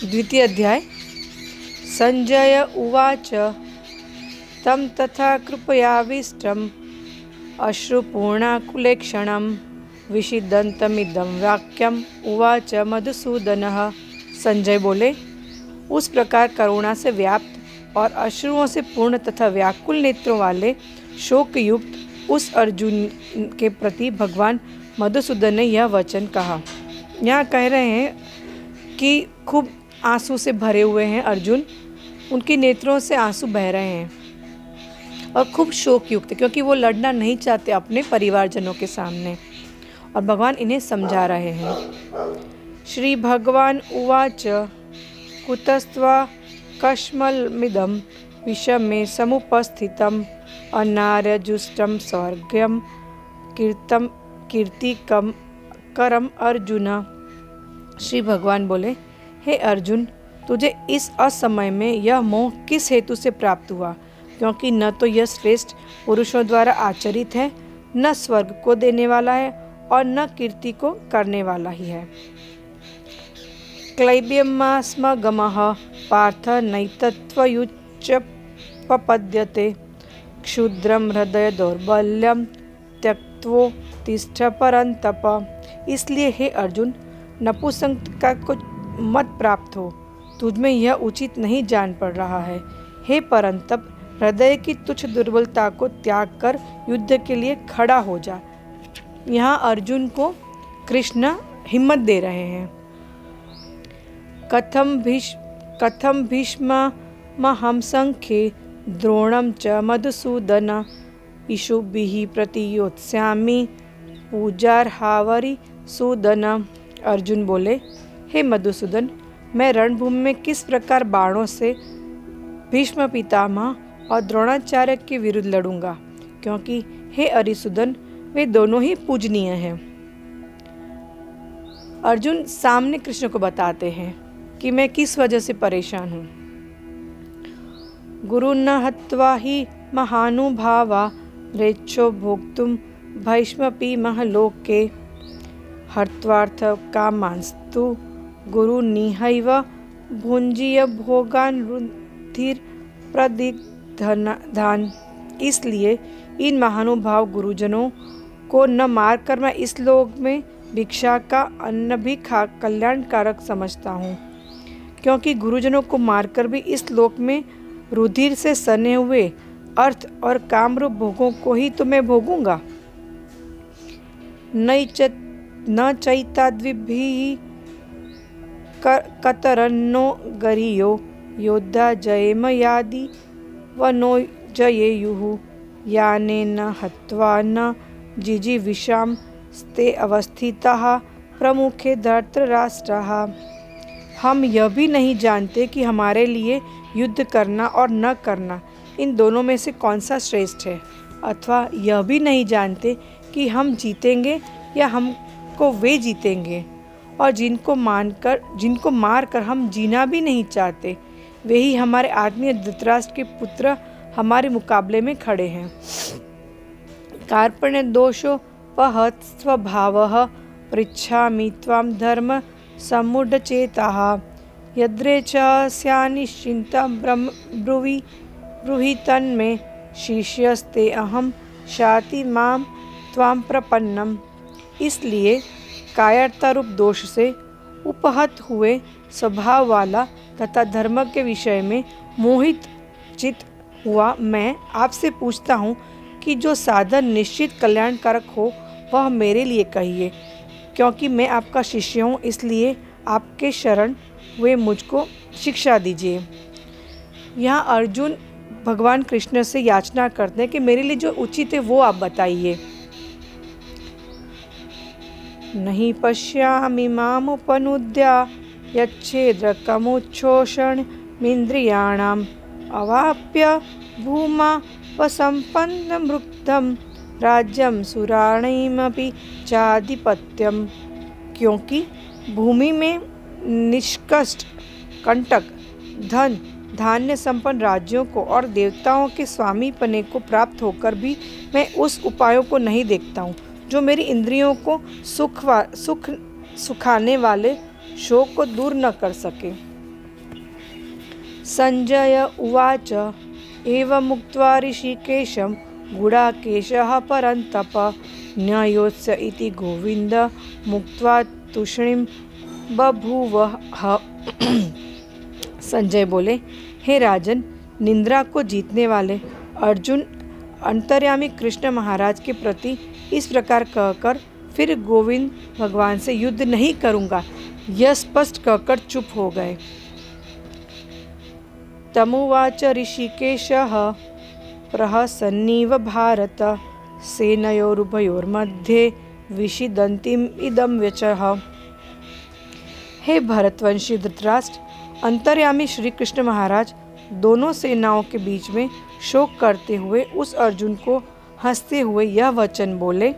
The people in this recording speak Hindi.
द्वितीय अध्याय। संजय उवाच तं तथा कृपयाविष्टम् अश्रुपूर्णाकुलेक्षणं विषिदन्तमिदं वाक्यम् उवाच मधुसूदनः। संजय बोले, उस प्रकार करुणा से व्याप्त और अश्रुओं से पूर्ण तथा व्याकुल नेत्रों वाले शोकयुक्त उस अर्जुन के प्रति भगवान मधुसूदन ने यह वचन कहा। यहाँ कह रहे हैं कि खूब आंसू से भरे हुए हैं अर्जुन, उनकी नेत्रों से आंसू बह रहे हैं और खूब शोकयुक्त, क्योंकि वो लड़ना नहीं चाहते अपने परिवारजनों के सामने, और भगवान इन्हें समझा रहे हैं। श्री भगवान उवाच कुतस्त्वा कश्मलमिदं विषमे समुपस्थितम् अनार्यजुष्टं स्वर्गं कीर्तिकं करम अर्जुन। श्री भगवान बोले, हे अर्जुन, तुझे इस असमय में यह मोह किस हेतु से प्राप्त हुआ? क्योंकि न तो यह श्रेष्ठ पुरुषों द्वारा आचरित है, न स्वर्ग को देने वाला है और न कीर्ति को करने वाला ही है। क्लैब्यमास्मगमः पार्थ नैतत्त्वयुच्चपपद्यते क्षुद्रं हृदय दौर्बल्यं त्यक्त्वोत्तिष्ठ परन्तप। इसलिए हे अर्जुन, नपुंसकता को मत प्राप्त हो, तुझमें यह उचित नहीं जान पड़ रहा है। हे परंतप, हृदय की तुच्छ दुर्बलता को त्याग कर युद्ध के लिए खड़ा हो जा। यहाँ अर्जुन को कृष्ण हिम्मत दे रहे हैं। कथम भीष्ममहं संख्ये द्रोणं च मधुसूदन इषुभिः प्रतियोत्स्यामि पूजार्हावरि सूदन। अर्जुन बोले, हे मधुसूदन, मैं रणभूमि में किस प्रकार बाणों से भीष्म पितामह और द्रोणाचार्य के विरुद्ध लड़ूंगा, क्योंकि हे अरिसूदन, वे दोनों ही पूजनीय हैं। अर्जुन सामने कृष्ण को बताते हैं कि मैं किस वजह से परेशान हूँ। गुरुन् हत्वा हि महानुभावा रेच्छो भोक्तुं भैष्मपीमः लोके हर्त्वार्थ कामांस्तु गुरुनिहैव भुञ्जीय भोगान् रुधिर प्रदिग्धान। इसलिए इन महानुभाव गुरुजनों को न मारकर मैं इस लोक में भिक्षा का अन्न भी खा कल्याणकारक समझता हूँ, क्योंकि गुरुजनों को मारकर भी इस लोक में रुधिर से सने हुए अर्थ और कामरूप भोगों को ही तो मैं भोगूंगा। न चैताद्विभिः कतरन्नो गरीयो योद्धा जयेम यादि वनो जयेयुः यानेन हत्वा न जिजीविषां स्ते अवस्थिताः प्रमुखे धृतराष्ट्राः। हम यह भी नहीं जानते कि हमारे लिए युद्ध करना और न करना, इन दोनों में से कौन सा श्रेष्ठ है, अथवा यह भी नहीं जानते कि हम जीतेंगे या हमको वे जीतेंगे, और जिनको मारकर हम जीना भी नहीं चाहते, वे ही हमारे आत्मीय धृतराष्ट्र के पुत्र हमारे मुकाबले में खड़े हैं। कार्पण्य दोषोपहत स्वभावः पृच्छामि त्वां धर्म समुढचेताः यद्रेच्छस्यानिश्चिन्तं ब्रूहि तन्मे शिष्यस्ते अहं शाति मां त्वां प्रपन्नम। इसलिए कायरता रूप दोष से उपहत हुए स्वभाव वाला तथा धर्म के विषय में मोहित चित हुआ मैं आपसे पूछता हूँ कि जो साधन निश्चित कल्याणकारक हो वह मेरे लिए कहिए, क्योंकि मैं आपका शिष्य हूँ, इसलिए आपके शरण हुए मुझको शिक्षा दीजिए। यहाँ अर्जुन भगवान कृष्ण से याचना करते हैं कि मेरे लिए जो उचित है वो आप बताइए। नहीं पश्यामि मामुपनुद्य यच्छेद्रकमुच्छोषणमिन्द्रियाणाम् अवाप्य भूमा वसंपन्नमृक्तं राज्यं सुराणैमपि चाधिपत्यम। क्योंकि भूमि में निष्कष्ट कंटक धन धान्य संपन्न राज्यों को और देवताओं के स्वामी पने को प्राप्त होकर भी मैं उस उपायों को नहीं देखता हूँ जो मेरी इंद्रियों को सुखाने वाले शोक को दूर न कर सके। संजय उवाच एवमुक्त्वा ऋषिकेशं गुडाकेशः परन्तप न्यायोत्स इति गोविंद मुक्त्वा तूष्णीं बभूवः। संजय बोले, हे राजन, निंद्रा को जीतने वाले अर्जुन अंतर्यामी कृष्ण महाराज के प्रति इस प्रकार कहकर फिर गोविंद भगवान से युद्ध नहीं करूँगा, यह स्पष्ट कहकर चुप हो गए। तमुवाच ऋषिकेशः प्रहसन्निव भारत सेनयोरुभयोर्मध्ये विषिदन्तीम् इदं व्यचः। हे भरतवंशी धृतराष्ट्र, अंतर्यामी श्री कृष्ण महाराज दोनों सेनाओं के बीच में शोक करते हुए उस अर्जुन को हंसते हुए यह वचन बोले,